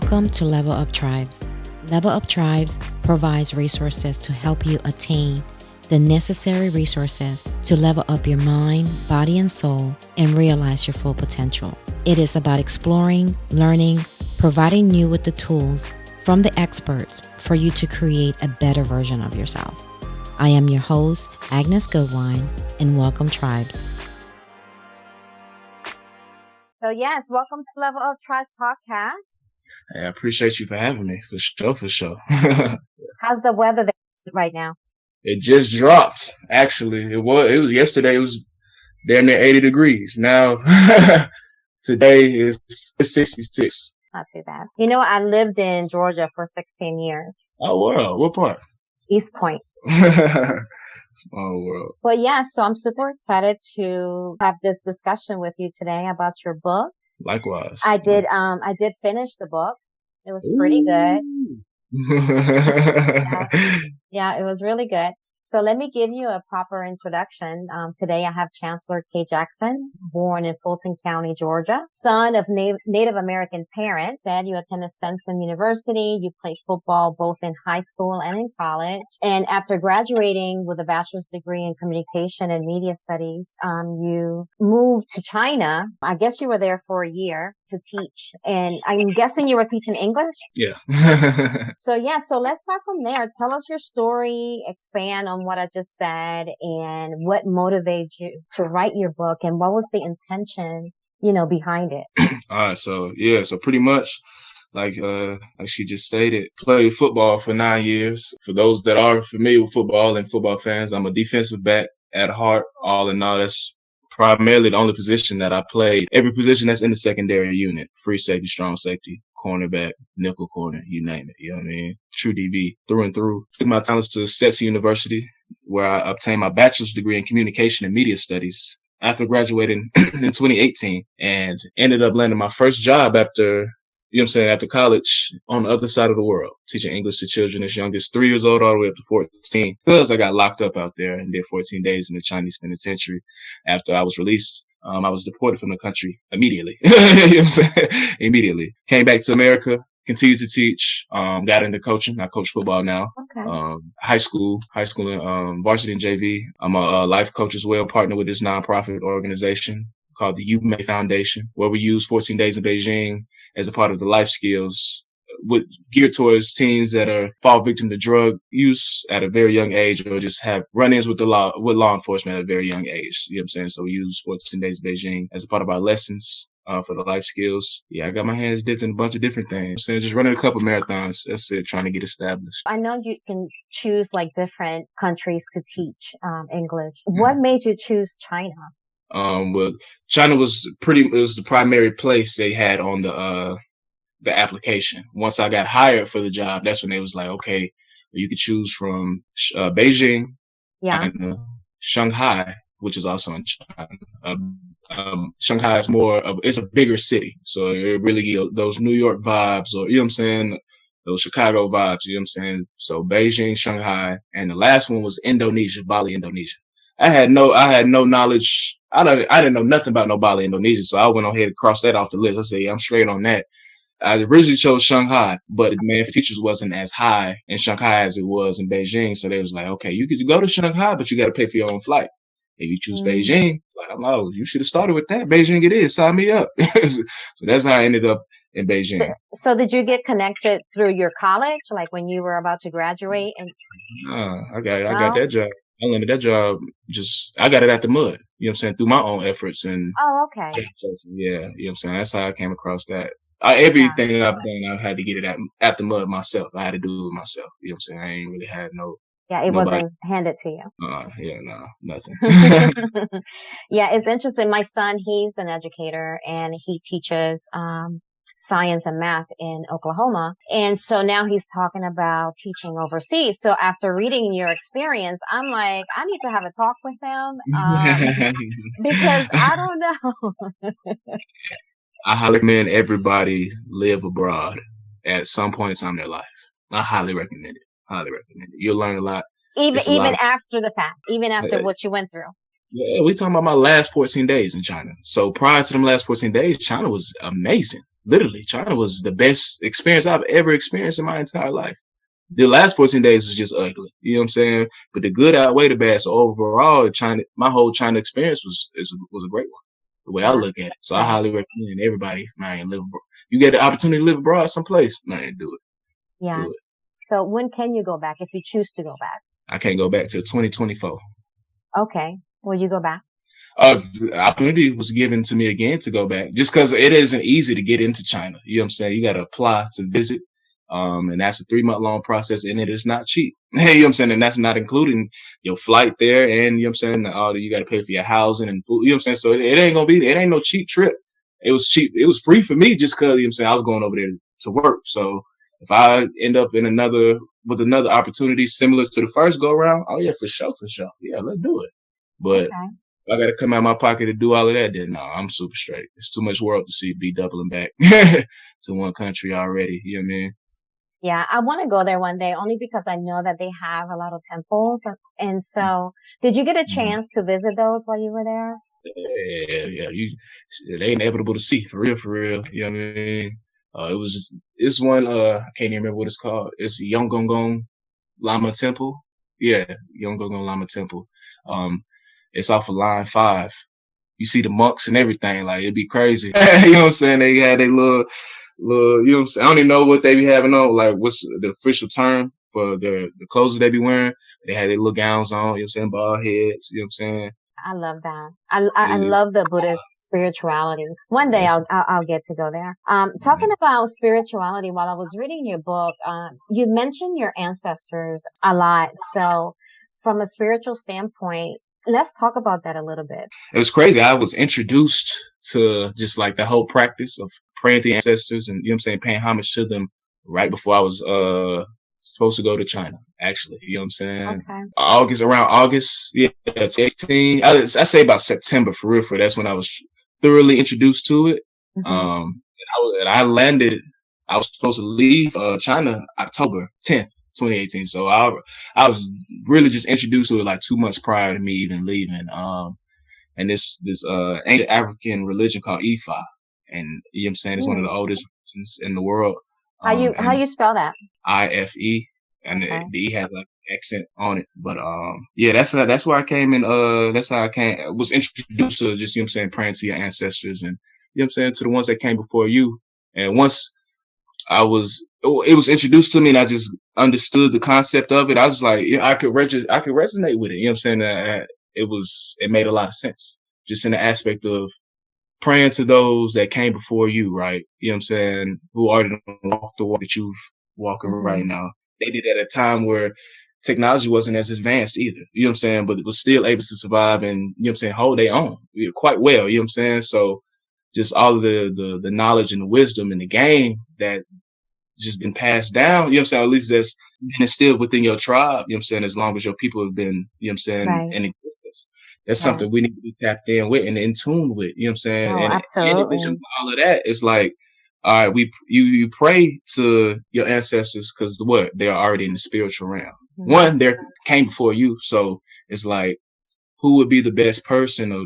Welcome to Level Up Tribes. Level Up Tribes provides resources to help you attain the necessary resources to level up your mind, body, and soul and realize your full potential. It is about exploring, learning, providing you with the tools from the experts for you to create a better version of yourself. I am your host, Agnes Goodwine, and welcome, Tribes. So yes, welcome to Level Up Tribes podcast. Hey, I appreciate you for having me, for sure. How's the weather there right now? It just dropped. Actually, it was yesterday. It was damn near 80 degrees. Now, today is 66. Not too bad. You know, I lived in Georgia for 16 years. Oh, wow. What part? East Point. Small world. Well, yeah, so I'm super excited to have this discussion with you today about your book. Likewise. I did finish the book. It was pretty good. Yeah, it was really good. So let me give you a proper introduction. Today I have Chancellor K. Jackson, born in Fulton County, Georgia, son of Native American parents. Dad, you attended Stenson University. You played football both in high school and in college. And after graduating with a bachelor's degree in communication and media studies, you moved to China. I guess you were there for a year to teach. And I'm guessing you were teaching English? Yeah. So let's start from there. Tell us your story, expand on what I just said, and what motivated you to write your book, and what was the intention, behind it. All right. So pretty much like she just stated, played football for 9 years. For those that are familiar with football and football fans, I'm a defensive back at heart. All in all, that's primarily the only position that I played. Every position that's in the secondary unit: free safety, strong safety, cornerback, nickel corner, you name it. You know what I mean? True DB through and through. Took my talents to Stetson University, where I obtained my bachelor's degree in communication and media studies after graduating in 2018, and ended up landing my first job after college on the other side of the world, teaching English to children as young as 3 years old all the way up to 14, because I got locked up out there and did 14 days in the Chinese penitentiary. After I was released, I was deported from the country immediately. You know what I'm saying? Immediately. Came back to America, continued to teach, got into coaching. I coach football now. Okay. High school and varsity and JV. I'm a life coach as well, partner with this nonprofit organization called the You May Foundation, where we use 14 days in Beijing as a part of the life skills geared towards teens that fall victim to drug use at a very young age, or just have run-ins with law enforcement at a very young age. You know what I'm saying? So we use 14 days in Beijing as a part of our lessons for the life skills. Yeah, I got my hands dipped in a bunch of different things. So just running a couple marathons. That's it, trying to get established. I know you can choose like different countries to teach English. What made you choose China? Well, China was the primary place they had on the application. Once I got hired for the job, that's when they was like, okay, you could choose from Beijing, China, Shanghai, which is also in China. Shanghai is it's a bigger city, so it really gives those New York vibes, or, you know what I'm saying, those Chicago vibes, you know what I'm saying? So Beijing, Shanghai, and the last one was Indonesia, Bali, Indonesia. I had no knowledge. I didn't know nothing about no Bali, Indonesia. So I went ahead and crossed that off the list. I said, yeah, I'm straight on that. I originally chose Shanghai, but the demand for teachers wasn't as high in Shanghai as it was in Beijing. So they was like, okay, you could go to Shanghai, but you got to pay for your own flight. If you choose Beijing, like, I'm like, you should have started with that. Beijing it is. Sign me up. So that's how I ended up in Beijing. So did you get connected through your college, like when you were about to graduate? I got that job. I landed that job I got it out the mud, you know what I'm saying, through my own efforts. And okay. Yeah, you know what I'm saying? That's how I came across that. Everything I've done, I had to get it out the mud myself. I had to do it myself. You know what I'm saying? I ain't really had it wasn't handed to you. Nothing. Yeah, it's interesting. My son, he's an educator, and he teaches science and math in Oklahoma. And so now he's talking about teaching overseas. So after reading your experience, I'm like, I need to have a talk with him because I don't know. I highly recommend everybody live abroad at some point in time in their life. I highly recommend it. You'll learn a lot. Even after the fact, even after what you went through. Yeah, we talking about my last 14 days in China. So prior to them last 14 days, China was amazing. literally, China was the best experience I've ever experienced in my entire life. The last 14 days was just ugly. You know what I'm saying? But the good outweighed the bad. So overall, my whole China experience was a great one. The way I Yeah. look at it. So I highly recommend everybody, man, you get the opportunity to live abroad someplace, man, do it. Yes. Do it. So when can you go back if you choose to go back? I can't go back till 2024. Okay. Will you go back? The opportunity was given to me again to go back just because it isn't easy to get into China. You know what I'm saying? You got to apply to visit. And that's a 3-month long process, and it is not cheap. You know what I'm saying? And that's not including your flight there, and you know what I'm saying, all you got to pay for your housing and food. You know what I'm saying? So it ain't no cheap trip. It was cheap. It was free for me just because, you know what I'm saying, I was going over there to work. So if I end up with another opportunity similar to the first go around, oh yeah, for sure. Yeah, let's do it. But Okay. I got to come out of my pocket to do all of that, then no, I'm super straight. It's too much world to see be doubling back to one country already. You know what I mean? Yeah, I want to go there one day only because I know that they have a lot of temples. And so, did you get a chance to visit those while you were there? Yeah. It ain't inevitable to see for real. You know what I mean? It's one, I can't even remember what it's called. It's Yonggong Lama Temple. Yeah, Yonggong Lama Temple. It's off of line 5. You see the monks and everything. Like, it'd be crazy. You know what I'm saying? They had their little, you know what I'm saying? I don't even know what they be having on. Like, what's the official term for the clothes they be wearing? They had their little gowns on, you know what I'm saying? Bald heads, you know what I'm saying? I love that. I love the Buddhist spirituality. One day I'll get to go there. Talking about spirituality, while I was reading your book, you mentioned your ancestors a lot. So from a spiritual standpoint, let's talk about that a little bit. It was crazy. I was introduced to just like the whole practice of praying to ancestors and, you know what I'm saying, paying homage to them right before I was supposed to go to China, actually. You know what I'm saying? Okay. Around August, yeah, 18. I say about September for real. That's when I was thoroughly introduced to it. Mm-hmm. I was supposed to leave China October 10th, 2018. So I was really just introduced to it like 2 months prior to me even leaving. And this ancient African religion called Ifa. And you know what I'm saying? It's one of the oldest religions in the world. How you spell that? IFE, and the E has like an accent on it. But yeah, that's where I came in. That's how I was introduced to just, you know what I'm saying, praying to your ancestors and, you know what I'm saying, to the ones that came before you. And once it was introduced to me and I just understood the concept of it, I was like, I could resonate with it. You know what I'm saying? It made a lot of sense just in the aspect of praying to those that came before you, right? You know what I'm saying? Who already walked the walk that you've walking right now. They did at a time where technology wasn't as advanced either. You know what I'm saying? But it was still able to survive and, you know what I'm saying, hold their own quite well. You know what I'm saying? So just all of the knowledge and the wisdom and the game that just been passed down, you know what I'm saying? At least that's been instilled within your tribe, you know what I'm saying? As long as your people have been, you know what I'm saying, in existence. That's something we need to be tapped in with and in tune with, you know what I'm saying? Oh, and absolutely. in addition to all of that, it's like, all right, you pray to your ancestors because they're already in the spiritual realm. One, they came before you, so it's like, who would be the best person or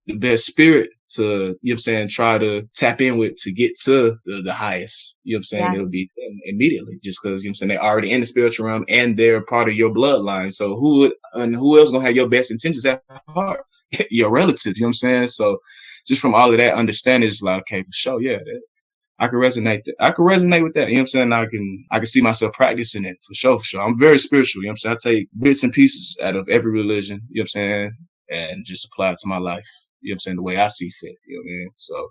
the best spirit to, you know what I'm saying, try to tap in with to get to the highest, you know what I'm saying? It'll be them immediately just because, you know what I'm saying, they're already in the spiritual realm and they're part of your bloodline. So who else gonna have your best intentions at heart? Your relatives, you know what I'm saying? So just from all of that understanding, it's like, okay, for sure, yeah, I can resonate. I can resonate with that. You know what I'm saying? I can see myself practicing it for sure. I'm very spiritual. You know what I'm saying? I take bits and pieces out of every religion, you know what I'm saying? And just apply it to my life. You know what I'm saying? The way I see fit. You know what I mean? So.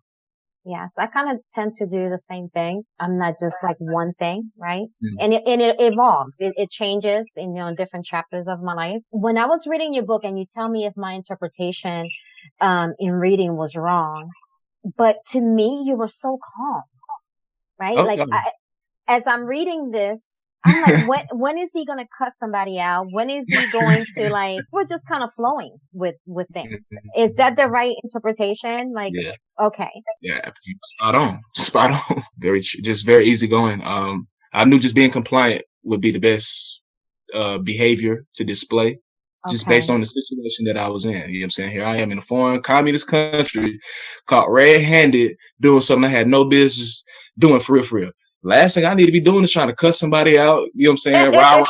Yes, I kind of tend to do the same thing. I'm not just like one thing, right? And it evolves. It changes in, different chapters of my life. When I was reading your book and you tell me if my interpretation, in reading was wrong, but to me, you were so calm, right? Okay. Like as I'm reading this, I'm like, when is he going to cut somebody out? When is he going to we're just kind of flowing with things. Is that the right interpretation? Yeah. Okay. Yeah. Spot on. Just very easygoing. I knew just being compliant would be the best, behavior to display. just Okay. based on the situation that I was in. You know what I'm saying? Here I am in a foreign communist country, caught red-handed doing something I had no business doing for real, for real. Last thing I need to be doing is trying to cuss somebody out. You know what I'm saying? Rah,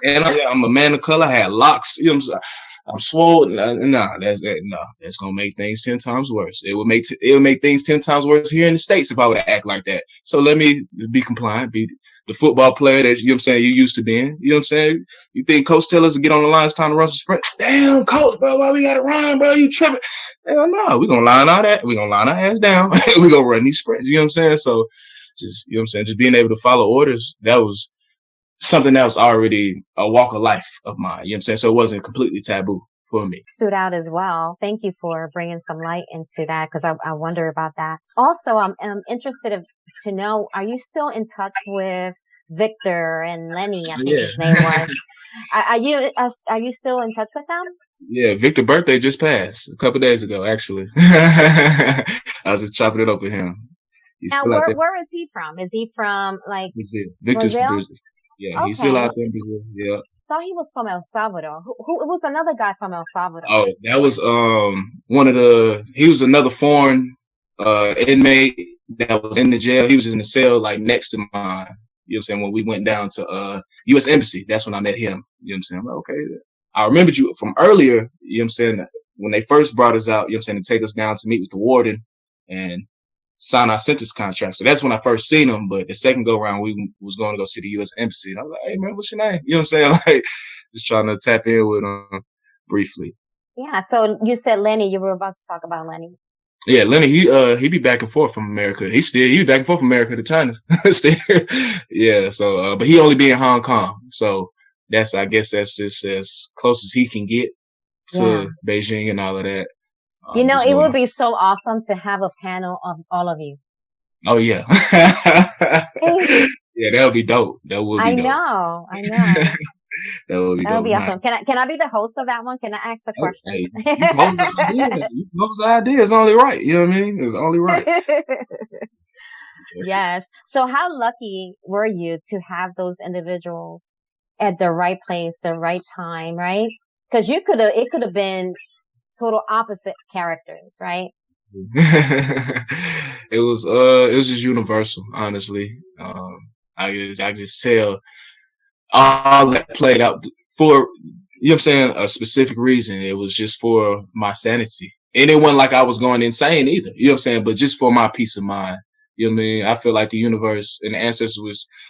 and I'm a man of color. I had locks. You know what I'm saying? I'm swollen. That's gonna make things 10 times worse. It would make things 10 times worse here in the States if I would act like that. So let me be compliant, be the football player that you know what I'm saying you used to being. You know what I'm saying? You think coach tell us to get on the line, it's time to run some sprint. Damn, coach, bro, why we gotta run, bro? You tripping? Hell no, we're gonna line our ass down. We're gonna run these sprints. You know what I'm saying? So just you know what I'm saying, just being able to follow orders, that was something that was already a walk of life of mine. You know what I'm saying? So it wasn't completely taboo for me. Stood out as well. Thank you for bringing some light into that because I wonder about that. Also, I'm interested to know, are you still in touch with Victor and Lenny? I think his name was. Are you still in touch with them? Yeah, Victor's birthday just passed a couple days ago, actually. I was just chopping it up with him. He's now, where is he from? Is he from like Victor's Brazil? Yeah, okay. He's still out there in Brazil. Yeah. I thought he was from El Salvador. Who it was another guy from El Salvador. Oh, that was he was another foreign inmate that was in the jail. He was in the cell like next to mine. You know what I'm saying? When we went down to US Embassy, that's when I met him. You know what I'm saying? I'm like, okay. I remembered you from earlier, you know what I'm saying, when they first brought us out, you know what I'm saying, to take us down to meet with the warden and sign our sentence contract. So that's when I first seen him. But the second go round, we was going to go see the U.S. Embassy. And I was like, hey, man, what's your name? You know what I'm saying? Like, just trying to tap in with him briefly. Yeah. So you said Lenny. You were about to talk about Lenny. Yeah, Lenny, he be back and forth from America. He be back and forth from America to China. Still. Yeah. So, but he only be in Hong Kong. So I guess that's just as close as he can get to Beijing and all of that. You know, it would be so awesome to have a panel of all of you. Oh, yeah. Yeah, that would be dope. That would be dope. I know. That would be dope. That would be awesome. Can I be the host of that one? Can I ask the question? Hey, you pose the idea. It's only right. You know what I mean? It's only right. Yes. So how lucky were you to have those individuals at the right place, the right time, right? Because it could have been total opposite characters, right? It was just universal, honestly. I just tell all that played out for, you know what I'm saying, a specific reason. It was just for my sanity. And it wasn't like I was going insane either, you know what I'm saying, but just for my peace of mind. You know what I mean? I feel like the universe and the ancestors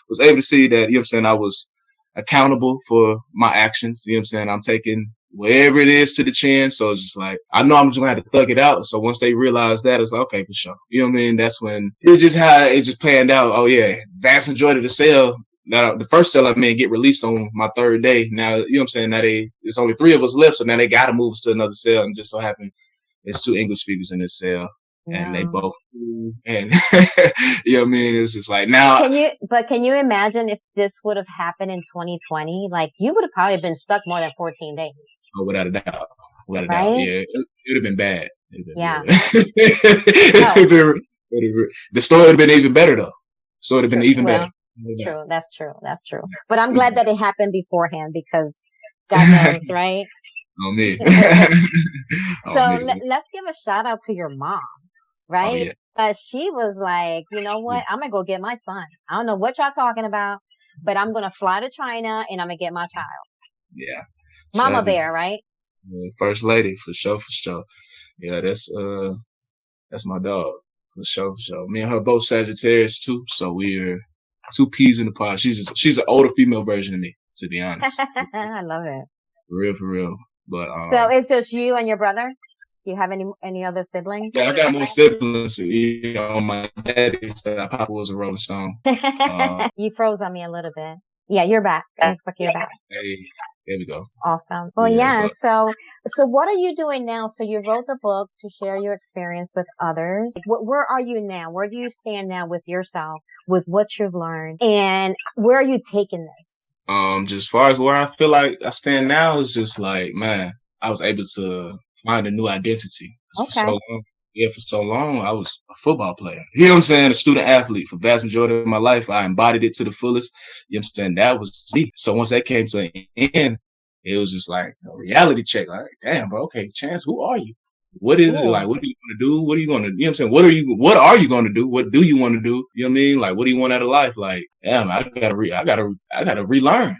was able to see that, you know what I'm saying, I was accountable for my actions. You know what I'm saying? I'm taking wherever it is to the chin. So it's just like, I know I'm just gonna have to thug it out. So once they realize that, it's like, okay, for sure. You know what I mean? That's when it's just how it just panned out. Oh yeah, vast majority of the cell. Now the first cell I'm in get released on my third day. Now, you know what I'm saying? Now it's only 3 of us left, so now they gotta move us to another cell. And just so happened it's 2 English speakers in this cell. And they both, and you know what I mean? It's just like now. Can you imagine if this would have happened in 2020? Like you would have probably been stuck more than 14 days. Oh, without a doubt. Without a doubt. Yeah. It would have been bad. Yeah. The story would have been even better though. So it would have been even better. True. That's true. But I'm glad that it happened beforehand because God knows, right? On me. Let's give a shout out to your mom. Right? Oh, yeah. She was like, you know what? I'm going to go get my son. I don't know what y'all talking about, but I'm going to fly to China and I'm going to get my child. Yeah. Mama Bear, right? First lady, for sure. Yeah, that's my dog, for sure. Me and her both Sagittarius too, so we're 2 peas in the pod. She's an older female version of me, to be honest. I love it. For real. But so it's just you and your brother? Do you have any other siblings? Yeah, I got more siblings. You know, my daddy's Papa was a Rolling Stone. You froze on me a little bit. Yeah, you're back. Looks like you're back. Hey, there we go. Awesome. Well, yeah. So what are you doing now? So you wrote the book to share your experience with others. Where are you now? Where do you stand now with yourself, with what you've learned, and where are you taking this? Just as far as where I feel like I stand now is just like, man, I was able to find a new identity. Okay. For so long, I was a football player. You know what I'm saying? A student athlete for the vast majority of my life. I embodied it to the fullest. You know what I'm saying? That was me. So once that came to an end, it was just like a reality check. Like, damn, bro, okay, Chance, who are you? What is it Cool. like? What are you going to do? What are you going to, you know what I'm saying? What are you going to do? What do you want to do? You know what I mean? Like, what do you want out of life? Like, damn, I gotta relearn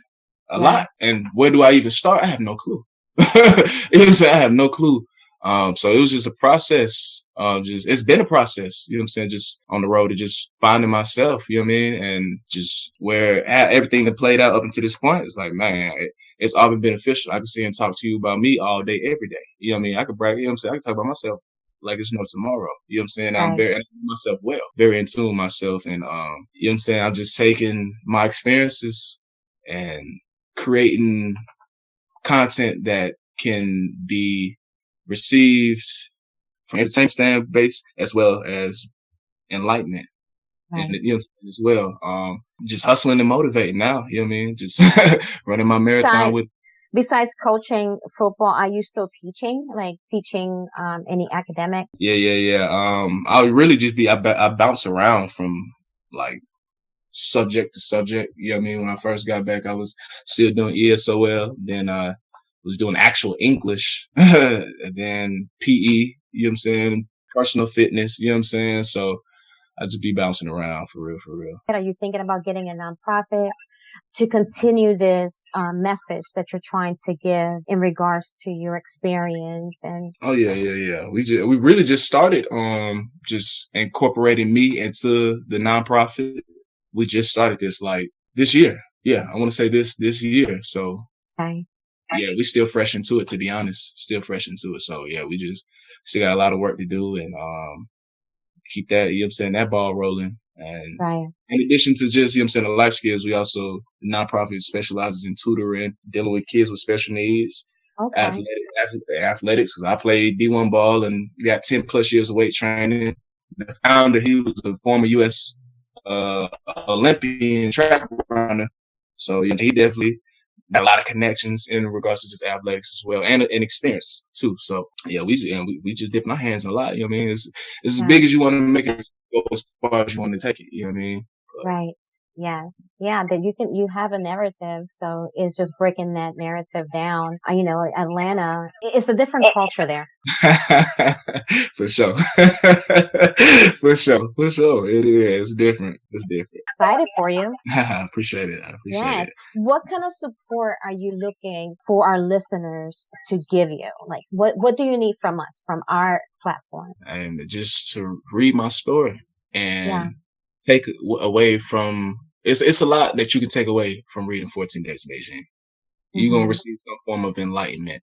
a Yeah. lot. And where do I even start? I have no clue. You know what I'm saying? I have no clue. So it was just a process. It's been a process, you know what I'm saying? Just on the road to just finding myself, you know what I mean? And just where everything that played out up until this point is like, man, it's all been beneficial. I can sit and talk to you about me all day, every day. You know what I mean? I could brag, you know what I'm saying? I can talk about myself like it's no tomorrow. You know what I'm saying? I'm Right. I know myself well, very in tune with myself. And, you know what I'm saying? I'm just taking my experiences and creating content that can be received from entertainment stand base as well as enlightenment. Right. And you know as well. Just hustling and motivating now, you know what I mean? Just running my marathon with Besides coaching football, are you still teaching? Like teaching any academic? yeah. I would really just I bounce around from like subject to subject. You know what I mean? When I first got back, I was still doing ESOL, then was doing actual English, then PE, you know what I'm saying? Personal fitness, you know what I'm saying? So I just be bouncing around for real, for real. Are you thinking about getting a nonprofit to continue this message that you're trying to give in regards to your experience? And Oh yeah. We really just started just incorporating me into the nonprofit. We just started this like this year. Yeah, I want to say this year. So okay. Yeah, we still fresh into it, to be honest. Still fresh into it. So yeah, we just still got a lot of work to do and keep that, you know what I'm saying, that ball rolling. And Right. in addition to just, you know what I'm saying, the life skills, we also, the nonprofit specializes in tutoring, dealing with kids with special needs, Okay. athletics, because I played D1 ball and got 10 plus years of weight training. The founder, he was a former U.S. Olympian track runner. So yeah, he definitely got a lot of connections in regards to just athletics as well, and experience too. So yeah, we just dipping our hands in a lot. You know what I mean? It's as big as you want to make it, go as far as you want to take it. You know what I mean? But, right. Yes. Yeah. That you have a narrative. So it's just breaking that narrative down. Atlanta, it's a different culture there. for sure. For sure. It is. It's different. Excited for you. I appreciate it. Yes. What kind of support are you looking for our listeners to give you? Like, what do you need from us, from our platform? And just to read my story and Yeah. take away from, it's a lot that you can take away from reading 14 Days in Beijing. You're going to receive some form of enlightenment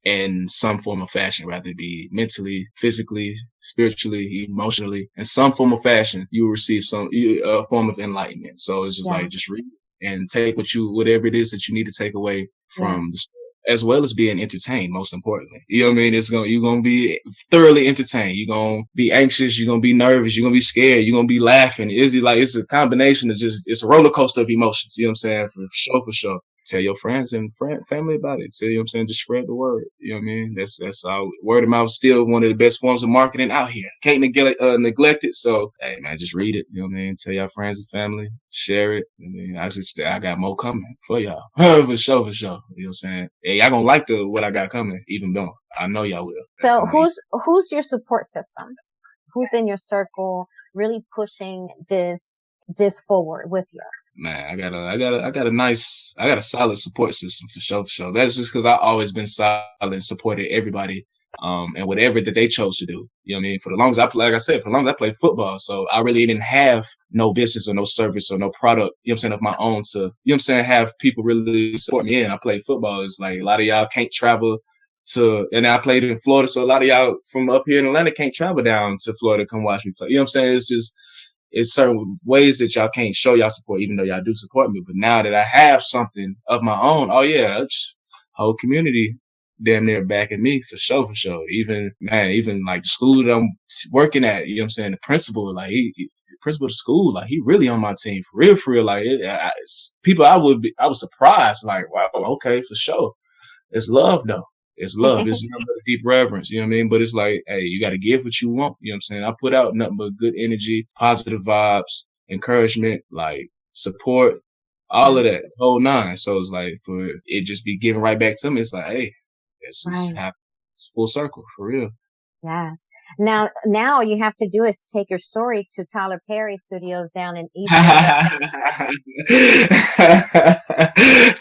in some form of fashion, rather it be mentally, physically, spiritually, emotionally, in some form of fashion, you will receive a form of enlightenment. So it's just like, just read and take whatever it is that you need to take away from the story, as well as being entertained, most importantly. You know what I mean? You're going to be thoroughly entertained. You're going to be anxious. You're going to be nervous. You're going to be scared. You're going to be laughing. It's a combination of it's a roller coaster of emotions. You know what I'm saying? For sure. Tell your friends and family about it. Tell, you know what I'm saying? Just spread the word. You know what I mean? That's all. Word of mouth is still one of the best forms of marketing out here. Can't neglect it. So, hey, man, just read it. You know what I mean? Tell your friends and family. Share it. I mean, I got more coming for y'all. for sure. You know what I'm saying? Hey, y'all gonna like what I got coming, even though I know y'all will. So who's your support system? Who's in your circle really pushing this forward with you? Man, I got a solid support system for sure. That's just because I always been solid and supported everybody, and whatever that they chose to do. You know what I mean? For the longest I played football. So I really didn't have no business or no service or no product, you know what I'm saying, of my own to, you know what I'm saying, have people really support me in. I played football. It's like a lot of y'all can't travel and I played in Florida. So a lot of y'all from up here in Atlanta can't travel down to Florida to come watch me play. You know what I'm saying? It's certain ways that y'all can't show y'all support, even though y'all do support me. But now that I have something of my own, oh yeah, whole community damn near backing me for sure. Even like the school that I'm working at, you know what I'm saying, the principal, like the principal of the school, like he really on my team for real. Like I was surprised, like, wow, okay, for sure. It's love though. It's love. It's nothing but deep reverence. You know what I mean? But it's like, hey, you got to give what you want. You know what I'm saying? I put out nothing but good energy, positive vibes, encouragement, like support. all of Yes. that, whole nine. So it's like for it just be given right back to me. It's like, hey, it's just Right. it's full circle for real. Yes. Now all you have to do is take your story to Tyler Perry Studios down in East LA.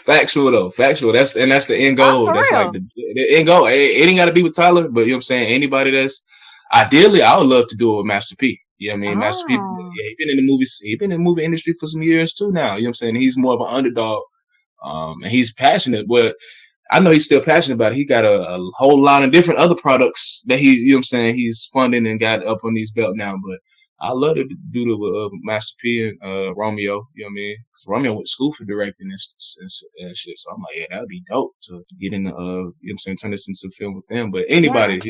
Factual though, factual. That's the end Oh, goal. for That's like real. the end goal. It ain't got to be with Tyler, but you know what I'm saying. Anybody that's ideally, I would love to do it with Master P. You know what I mean? Master P. Oh. Yeah, he been in the movies. He been in the movie industry for some years too now. You know what I'm saying? He's more of an underdog, and he's passionate. But I know he's still passionate about it. He got a whole line of different other products that he's, you know what I'm saying, he's funding and got up on his belt now. But I love to do it with Master P and Romeo, you know what I mean? 'Cause Romeo went to school for directing and shit. So I'm like, yeah, that'd be dope to get in the, you know what I'm saying, turn this into a film with them. But Yeah. anybody,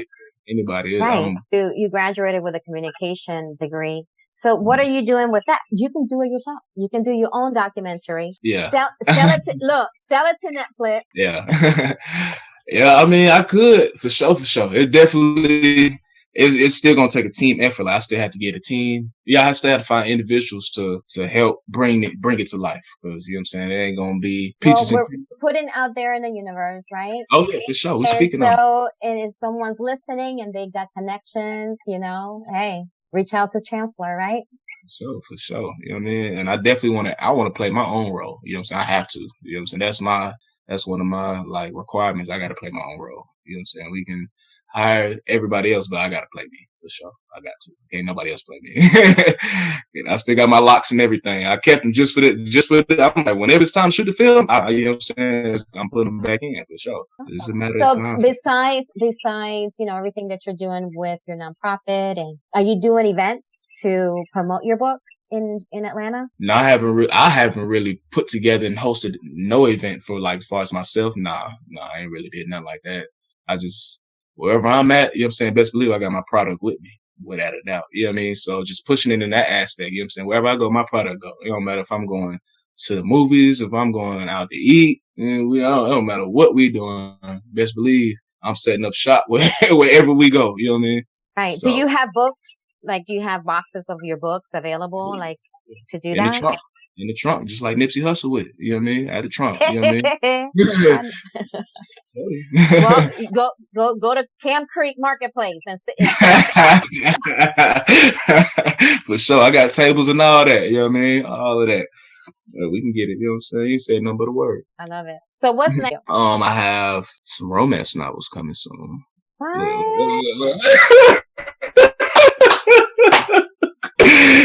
Right. You graduated with a communication degree. So what are you doing with that? You can do it yourself. You can do your own documentary. yeah. Sell it to Netflix. Yeah. Yeah, I mean, I could for sure, for sure. It definitely it's still gonna take a team effort. Like, I still have to get a team. Yeah, I still have to find individuals to help bring it to life. Because you know what I'm saying, it ain't gonna be Well, peaches and we're cream. putting out there in the universe, right? Oh yeah, for sure. We're And speaking on. so, and if someone's listening and they got connections, hey, reach out to Chancellor, right? For sure. You know what I mean? And I definitely I want to play my own role. You know what I'm saying? I have to. You know what I'm saying? That's one of my like requirements. I got to play my own role. You know what I'm saying? We can hire everybody else, but I got to play me for sure. I got to. Can't nobody else play me. And I still got my locks and everything. I kept them just for the. I'm like, whenever it's time to shoot the film, you know what I'm saying? I'm putting them back in for sure. It's just a matter of So time. besides, everything that you're doing with your nonprofit, and are you doing events to promote your book in Atlanta? No, I haven't really put together and hosted no event for like as far as myself. Nah, I ain't really did nothing like that. I just wherever I'm at, you know what I'm saying, best believe I got my product with me, without a doubt. You know what I mean? So just pushing it in that aspect, you know what I'm saying? Wherever I go, my product go. It don't matter if I'm going to the movies, if I'm going out to eat, and it don't matter what we doing. Best believe I'm setting up shop wherever we go. You know what I mean? Right. So, Do you have books? Like, do you have boxes of your books available, like, to do in that? the trunk, just like Nipsey Hussle with it. You know what I mean? At the trunk. You know what I mean? Well, go to Camp Creek Marketplace and sit. For sure. I got tables and all that. You know what I mean? All of that. So we can get it. You know what I'm saying? You ain't said nothing but a word. I love it. So what's next? I have some romance novels coming soon. What?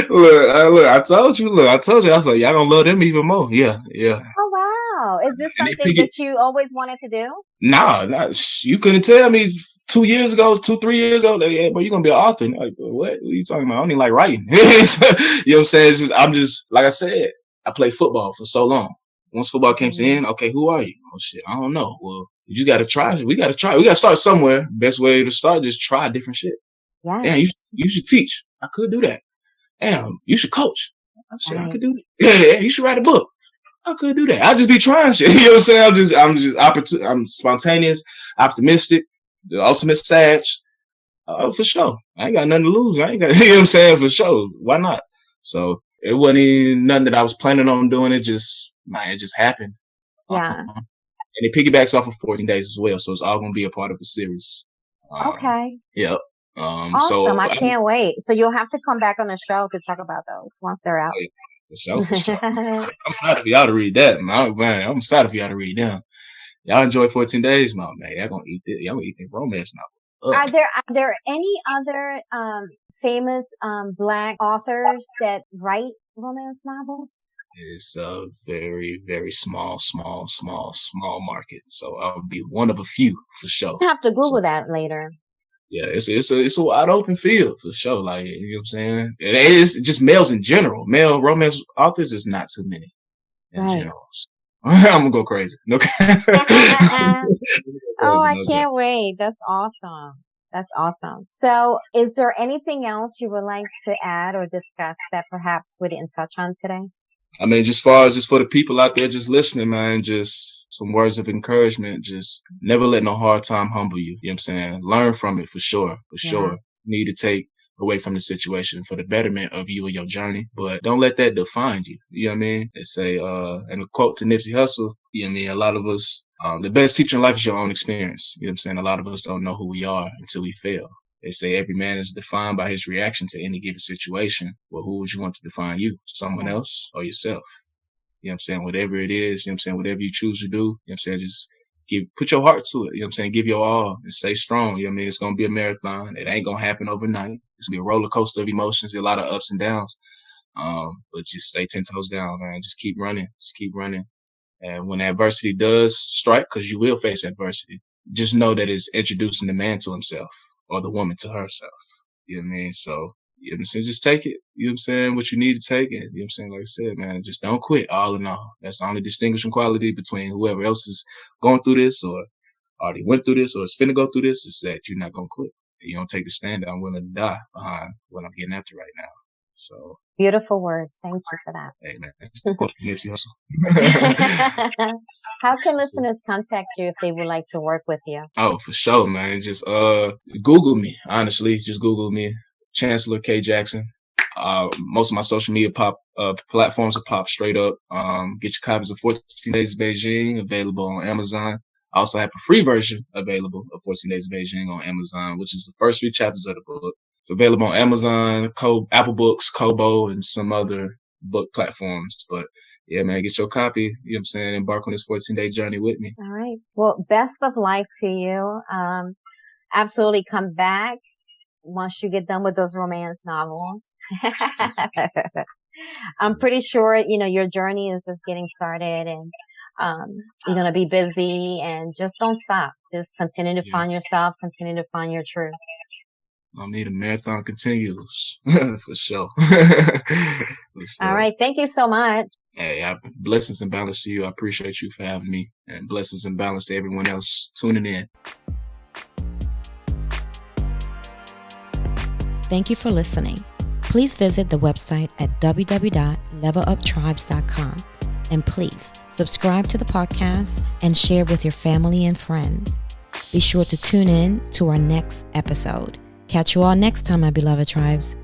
Look, I told you. I was like, y'all gonna love them even more. Yeah. Oh, wow. Is this something that you always wanted to do? Nah, you couldn't tell me 3 years ago, that, yeah, but you're gonna be an author. Like, what are you talking about? I don't even like writing. You know what I'm saying? I'm just, like I said, I played football for so long. Once football came to end, okay, who are you? Oh shit, I don't know. Well, you just gotta try. We gotta start somewhere. Best way to start, just try different shit. Yeah. Yeah, you should teach. I could do that. Damn, you should coach. I could do that. Yeah, you should write a book. I could do that. I just be trying shit. You know what I'm saying? I'm spontaneous, optimistic, the ultimate sag. For sure. I ain't got nothing to lose. I ain't got, you know what I'm saying? For sure. Why not? So it wasn't even nothing that I was planning on doing. It just happened. Yeah. And it piggybacks off of 14 Days as well. So it's all going to be a part of a series. Okay. Yep. Awesome. So I can't wait. So you'll have to come back on the show to talk about those once they're out. For sure. I'm excited for y'all to read that, man. I'm excited for y'all to read them. Y'all enjoy 14 Days, man. Y'all gonna eat it. Y'all gonna eat the romance novel. Are there any other famous Black authors that write romance novels? It's a very, very small market. So I'll be one of a few for sure. You have to Google that later. Yeah, it's a wide open field for sure. Like, you know what I'm saying? It is just males in general. Male romance authors is not too many in general. So, I'm gonna go crazy. Okay. I can't wait. That's awesome. So is there anything else you would like to add or discuss that perhaps we didn't touch on today? I mean, just for the people out there just listening, man, just some words of encouragement. Just never let no hard time humble you. You know what I'm saying? Learn from it for sure. You need to take away from the situation for the betterment of you and your journey. But don't let that define you. You know what I mean? They say, and a quote to Nipsey Hussle, you know what I mean? A lot of us, the best teacher in life is your own experience. You know what I'm saying? A lot of us don't know who we are until we fail. They say every man is defined by his reaction to any given situation. Well, who would you want to define you? Someone else or yourself? You know what I'm saying? Whatever it is, you know what I'm saying? Whatever you choose to do, you know what I'm saying? Just put your heart to it. You know what I'm saying? Give your all and stay strong. You know what I mean? It's going to be a marathon. It ain't going to happen overnight. It's going to be a roller coaster of emotions, a lot of ups and downs. But just stay 10 toes down, man. Just keep running. Just keep running. And when adversity does strike, because you will face adversity, just know that it's introducing the man to himself or the woman to herself. You know what I mean? So, you know what I'm saying? Just take it. You know what I'm saying? What you need to take it. You know what I'm saying? Like I said, man, just don't quit all in all. That's the only distinguishing quality between whoever else is going through this or already went through this or is finna go through this is that you're not going to quit. You don't take the stand that I'm willing to die behind what I'm getting after right now. So beautiful words. Thank you for that. Hey, man. Nipsey Hussle. How can listeners contact you if they would like to work with you? Oh, for sure, man. Just Google me, honestly. Just Google me, Chancellor K. Jackson. Most of my social media platforms will pop straight up. Get your copies of 14 Days of Beijing available on Amazon. I also have a free version available of 14 Days of Beijing on Amazon, which is the first 3 chapters of the book. It's available on Amazon, Apple Books, Kobo, and some other book platforms. But yeah, man, get your copy. You know what I'm saying? Embark on this 14-day journey with me. All right. Well, best of life to you. Absolutely come back once you get done with those romance novels. I'm pretty sure, you know, your journey is just getting started and you're going to be busy and just don't stop. Just continue to find yourself, continue to find your truth. I need a marathon continues for sure. All right. Thank you so much. Hey, blessings and balance to you. I appreciate you for having me, and blessings and balance to everyone else tuning in. Thank you for listening. Please visit the website at www.leveluptribes.com. And please subscribe to the podcast and share with your family and friends. Be sure to tune in to our next episode. Catch you all next time, my beloved tribes.